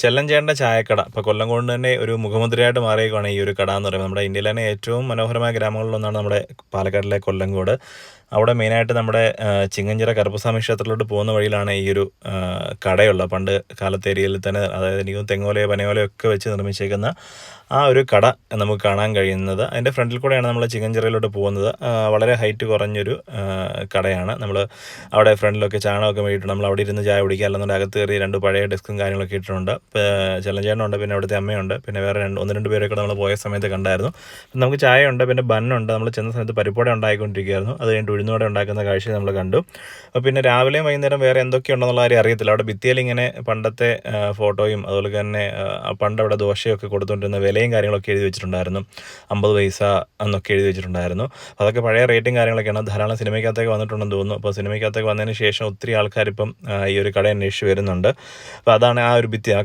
ചെല്ലഞ്ചേട്ടൻ്റെ ചായക്കട ഇപ്പോൾ കൊല്ലം കൊണ്ട് തന്നെ ഒരു മുഖമുദ്രയായിട്ട് മാറിയേക്കുവാണ് ഈ ഒരു കട എന്ന് പറയുന്നത്. നമ്മുടെ ഇന്ത്യയിലെ തന്നെ ഏറ്റവും മനോഹരമായ ഗ്രാമങ്ങളിലൊന്നാണ് നമ്മുടെ പാലക്കാടിലെ കൊല്ലങ്കോട്. അവിടെ മെയിനായിട്ട് നമ്മുടെ ചിങ്ങഞ്ചിറ കറുപ്പസ്വാമി ക്ഷേത്രത്തിലോട്ട് പോകുന്ന വഴിയിലാണ് ഈ ഒരു കടയുള്ളത്. പണ്ട് കാലത്തെ ഏരിയയിൽ തന്നെ, അതായത് എനിക്ക് തെങ്ങോലയോ പനയോലയോ ഒക്കെ വെച്ച് നിർമ്മിച്ചേക്കുന്ന ആ ഒരു കട നമുക്ക് കാണാൻ കഴിയുന്നത്. അതിൻ്റെ ഫ്രണ്ടിൽ കൂടെയാണ് നമ്മൾ ചിങ്ങഞ്ചിറയിലോട്ട് പോകുന്നത്. വളരെ ഹൈറ്റ് കുറഞ്ഞൊരു കടയാണ്. നമ്മൾ അവിടെ ഫ്രണ്ടിലൊക്കെ ചാണകമൊക്കെ മേടിയിട്ട് നമ്മൾ അവിടെ ഇരുന്ന് ചായ കുടിക്കുക, അല്ലെന്നുണ്ടെങ്കിൽ അകത്ത് കയറി 2 പഴയ ഡെസ്കും കാര്യങ്ങളൊക്കെ ഇട്ടിട്ടുണ്ട്. ചെല്ലഞ്ചേട്ടനുണ്ട്, പിന്നെ അവിടുത്തെ അമ്മയുണ്ട്, പിന്നെ വേറെ 1-2 പേരൊക്കെ നമ്മൾ പോയ സമയത്ത് കണ്ടായിരുന്നു. നമുക്ക് ചായയുണ്ട്, പിന്നെ ബന്നുണ്ട്. നമ്മൾ ചെന്ന സമയത്ത് പരിപ്പോട ഉണ്ടായിക്കൊണ്ടിരിക്കുകയായിരുന്നു. അത് കഴിഞ്ഞിട്ട് ഉഴുന്നോടെ ഉണ്ടാക്കുന്ന കാഴ്ച നമ്മൾ കണ്ടു. പിന്നെ രാവിലെയും വൈകുന്നേരം വേറെ എന്തൊക്കെയുണ്ടെന്നുള്ള കാര്യം അറിയത്തില്ല. അവിടെ ഭിത്തിയിൽ ഇങ്ങനെ പണ്ടത്തെ ഫോട്ടോയും അതുപോലെ തന്നെ പണ്ട് അവിടെ ദോശയൊക്കെ കൊടുത്തുകൊണ്ടിരുന്ന വിലയും കാര്യങ്ങളൊക്കെ എഴുതി വെച്ചിട്ടുണ്ടായിരുന്നു. 50 പൈസ എന്നൊക്കെ എഴുതി വെച്ചിട്ടുണ്ടായിരുന്നു. അതൊക്കെ പഴയ റേറ്റും കാര്യങ്ങളൊക്കെയാണ്. ധാരാളം സിനിമയ്ക്കകത്തേക്ക് വന്നിട്ടുണ്ടെന്ന് തോന്നുന്നു. അപ്പോൾ സിനിമയ്ക്കകത്തേക്ക് വന്നതിന് ശേഷം ഒത്തിരി ആൾക്കാരിപ്പം ഈ ഒരു കട അന്വേഷിച്ച് വരുന്നുണ്ട്. അപ്പോൾ അതാണ് ആ ഒരു ഭിത്തി, ആ